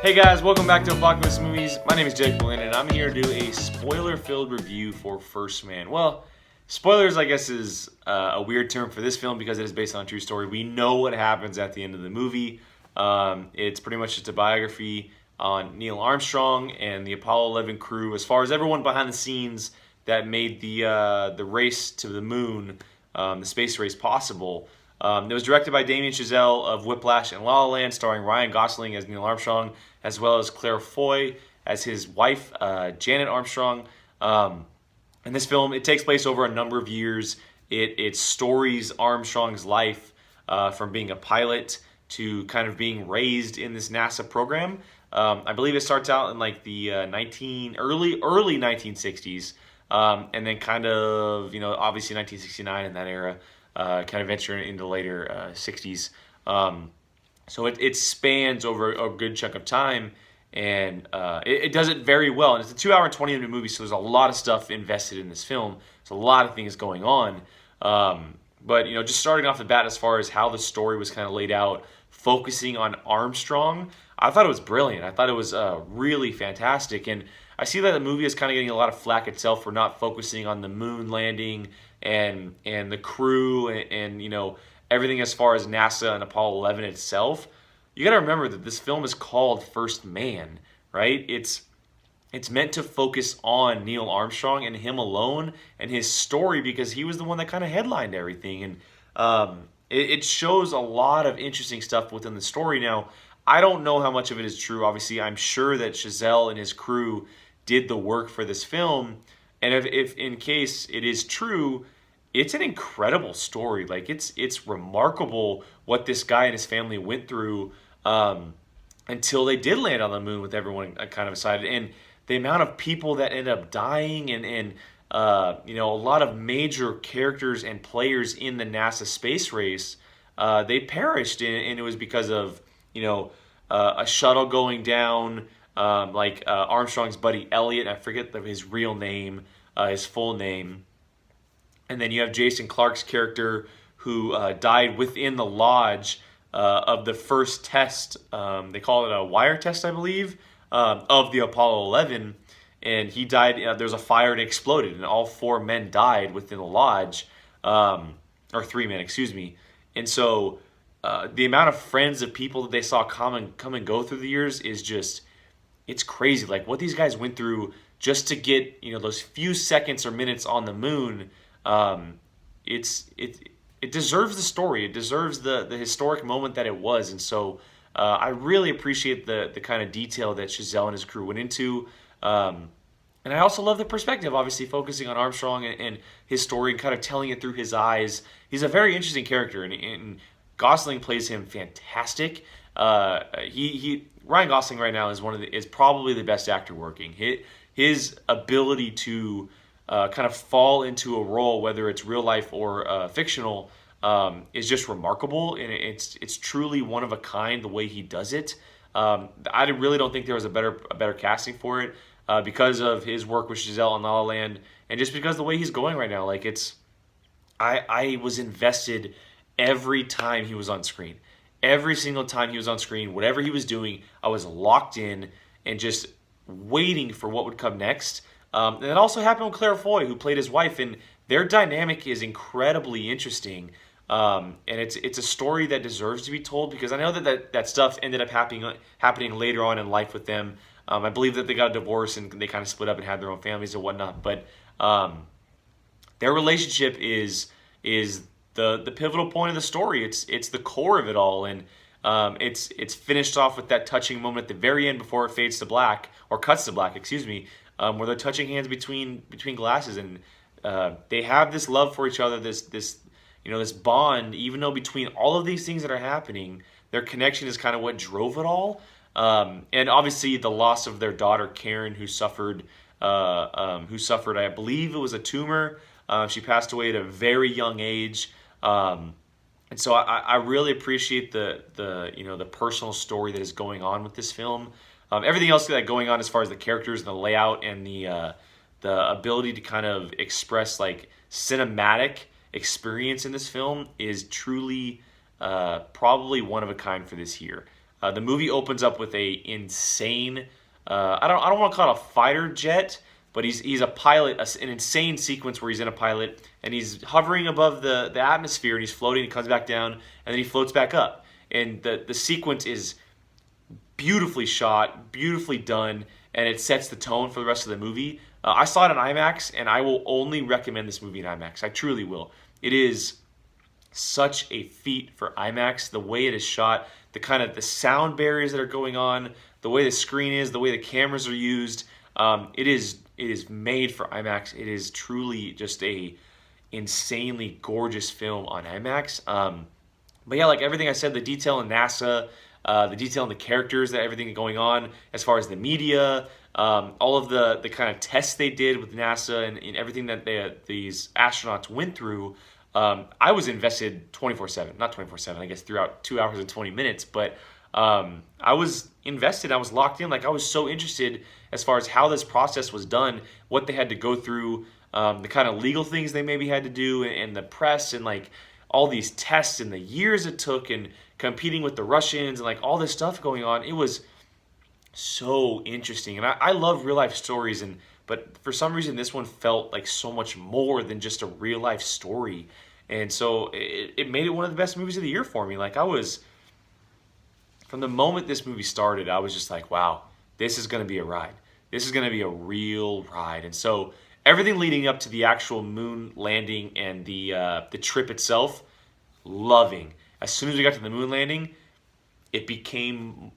Hey guys, welcome back to Apocalypse Movies. My name is Jake Berlin, and I'm here to do a spoiler-filled review for First Man. Well, spoilers, I guess, is a weird term for this film because it is based on a true story. We know what happens at the end of the movie. It's pretty much just a biography on Neil Armstrong and the Apollo 11 crew, as far as everyone behind the scenes that made the race to the moon, the space race, possible. It was directed by Damien Chazelle of Whiplash and La La Land, starring Ryan Gosling as Neil Armstrong, as well as Claire Foy as his wife, Janet Armstrong. In this film, it takes place over a number of years. It stories Armstrong's life from being a pilot to kind of being raised in this NASA program. I believe it starts out in like the early 1960s, and then kind of, obviously 1969 in that era. Kind of venturing into later 60s. So it spans over a good chunk of time, and it does it very well. And it's a 2-hour and 20-minute movie, so there's a lot of stuff invested in this film. There's a lot of things going on. But, just starting off the bat as far as how the story was kind of laid out, focusing on Armstrong, I thought it was brilliant. I thought it was really fantastic. And I see that the movie is kind of getting a lot of flack itself for not focusing on the moon landing and the crew and everything as far as NASA and Apollo 11 itself. You got to remember that this film is called First Man, right? It's meant to focus on Neil Armstrong and him alone and his story, because he was the one that kind of headlined everything. And it shows a lot of interesting stuff within the story. Now, I don't know how much of it is true. Obviously, I'm sure that Chazelle and his crew did the work for this film. And if in case it is true, it's an incredible story. Like, it's remarkable what this guy and his family went through until they did land on the moon with everyone kind of excited. And the amount of people that end up dying and a lot of major characters and players in the NASA space race, they perished. And it was because of, a shuttle going down, Armstrong's buddy Elliot. I forget his real name, his full name. And then you have Jason Clarke's character who died within the lodge of the first test. They call it a wire test, I believe, of the Apollo 11. And he died. There was a fire and it exploded, and all 4 men died within the lodge, or 3 men, excuse me. And so the amount of friends of people that they saw come and go through the years is just, it's crazy. Like, what these guys went through just to get those few seconds or minutes on the moon. It deserves the story. It deserves the historic moment that it was. And so I really appreciate the kind of detail that Chazelle and his crew went into. And I also love the perspective, obviously focusing on Armstrong and his story and kind of telling it through his eyes. He's a very interesting character, and Gosling plays him fantastic. Ryan Gosling right now is probably the best actor working. His ability to kind of fall into a role, whether it's real life or fictional, is just remarkable, and it's truly one of a kind the way he does it. I really don't think there was a better casting for it because of his work with Chazelle on La La Land, and just because the way he's going right now. Like, I was invested every time he was on screen. Every single time he was on screen, whatever he was doing, I was locked in and just waiting for what would come next. And it also happened with Claire Foy, who played his wife, and their dynamic is incredibly interesting. And it's a story that deserves to be told, because I know that stuff ended up happening later on in life with them. I believe that they got a divorce and they kind of split up and had their own families and whatnot. But their relationship is the pivotal point of the story. It's the core of it all, and it's finished off with that touching moment at the very end before it fades to black, or cuts to black, excuse me. Where they're touching hands between glasses, and they have this love for each other, this bond. Even though between all of these things that are happening, their connection is kind of what drove it all. And obviously, the loss of their daughter Karen, who suffered, I believe it was a tumor. She passed away at a very young age. And so I really appreciate the personal story that is going on with this film. Everything else that going on as far as the characters and the layout and the ability to kind of express like cinematic experience in this film is truly probably one of a kind for this year. The movie opens up with a insane. I don't want to call it a fighter jet, but he's a pilot. An insane sequence where he's in a pilot and he's hovering above the atmosphere and he's floating. He comes back down and then he floats back up. And the sequence is beautifully shot, beautifully done, and it sets the tone for the rest of the movie. I saw it in IMAX, and I will only recommend this movie in IMAX. I truly will. It is such a feat for IMAX. The way it is shot, the sound barriers that are going on, the way the screen is, the way the cameras are used. It is made for IMAX. It is truly just a insanely gorgeous film on IMAX. But yeah, like everything I said, the detail in NASA, the detail in the characters, that everything going on as far as the media, all of the kind of tests they did with NASA and everything that these astronauts went through. I was invested 24/7, not 24/7, I guess throughout 2 hours and 20 minutes, but I was invested, I was locked in. Like, I was so interested as far as how this process was done, what they had to go through, the kind of legal things they maybe had to do, and the press, and like all these tests and the years it took, and competing with the Russians, and like all this stuff going on. It was so interesting, and I love real life stories, but for some reason this one felt like so much more than just a real life story, and so it made it one of the best movies of the year for me. Like, from the moment this movie started, I was just like, wow, this is going to be a ride. This is going to be a real ride. And so everything leading up to the actual moon landing and the trip itself, loving. As soon as we got to the moon landing, it became,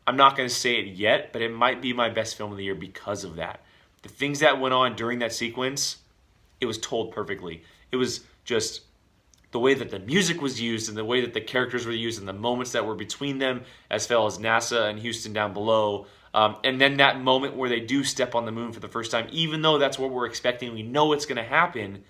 I'm not going to say it yet, but it might be my best film of the year because of that. The things that went on during that sequence, it was told perfectly. It was just the way that the music was used and the way that the characters were used and the moments that were between them, as well as NASA and Houston down below. And then that moment where they do step on the moon for the first time, even though that's what we're expecting, we know it's going to happen,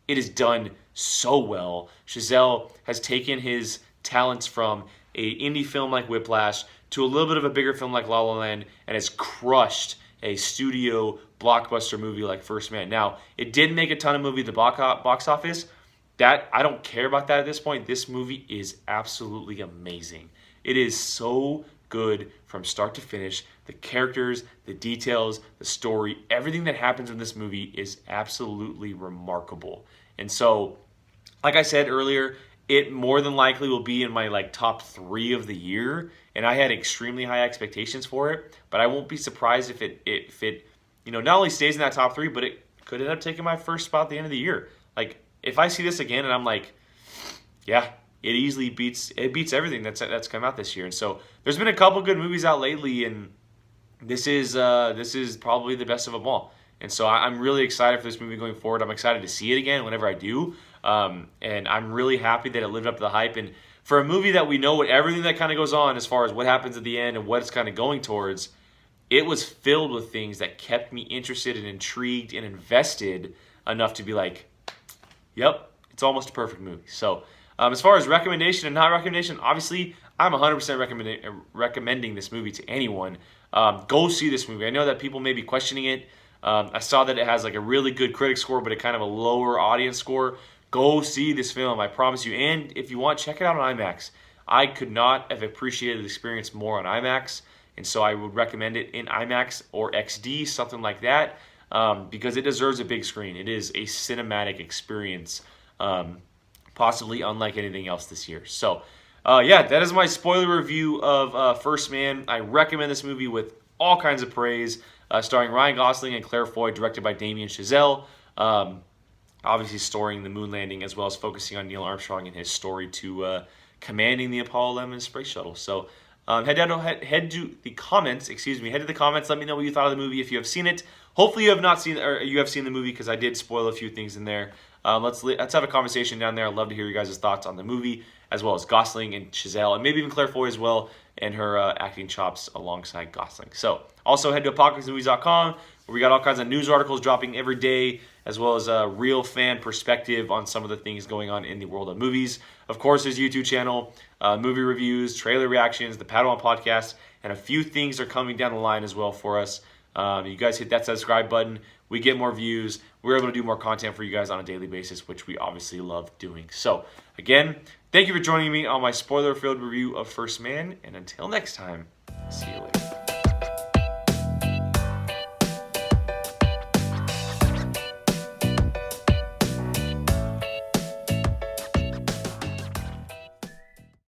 it is done so well. Chazelle has taken his talents from an indie film like Whiplash to a little bit of a bigger film like La La Land and has crushed a studio blockbuster movie like First Man. Now, it did make a ton of money at the box office. That, I don't care about that at this point. This movie is absolutely amazing. It is so good from start to finish. The characters, the details, the story, everything that happens in this movie is absolutely remarkable. And so, like I said earlier, it more than likely will be in my top 3 of the year, and I had extremely high expectations for it. But I won't be surprised if it not only stays in that top 3, but it could end up taking my first spot at the end of the year. Like, if I see this again and I'm like, yeah, it easily beats everything that's come out this year. And so there's been a couple good movies out lately, and this is probably the best of them all. And so I'm really excited for this movie going forward. I'm excited to see it again whenever I do. And I'm really happy that it lived up to the hype. And for a movie that we know what everything that kind of goes on as far as what happens at the end and what it's kind of going towards, it was filled with things that kept me interested and intrigued and invested enough to be like, yep, it's almost a perfect movie. So as far as recommendation and not recommendation, obviously I'm 100% recommending this movie to anyone. Go see this movie. I know that people may be questioning it. I saw that it has like a really good critic score, but a kind of a lower audience score. Go see this film, I promise you. And if you want, check it out on IMAX. I could not have appreciated the experience more on IMAX, and so I would recommend it in IMAX or XD, something like that. Because it deserves a big screen. It is a cinematic experience, possibly unlike anything else this year. So, yeah, that is my spoiler review of First Man. I recommend this movie with all kinds of praise, starring Ryan Gosling and Claire Foy, directed by Damien Chazelle. Obviously starring the moon landing, as well as focusing on Neil Armstrong and his story to commanding the Apollo 11 space shuttle. So, head to the comments. Head to the comments. Let me know what you thought of the movie if you have seen it. Hopefully you have not seen, or you have seen the movie, because I did spoil a few things in there. Let's have a conversation down there. I'd love to hear you guys' thoughts on the movie, as well as Gosling and Chazelle, and maybe even Claire Foy as well, and her acting chops alongside Gosling. So also head to apocalypsemovies.com, where we got all kinds of news articles dropping every day, as well as a real fan perspective on some of the things going on in the world of movies. Of course, his YouTube channel, movie reviews, trailer reactions, the Padawan podcast, and a few things are coming down the line as well for us. You guys hit that subscribe button. we get more views, we're able to do more content for you guys on a daily basis, which we obviously love doing. So again, thank you for joining me on my spoiler-filled review of First Man, and until next time, see you later.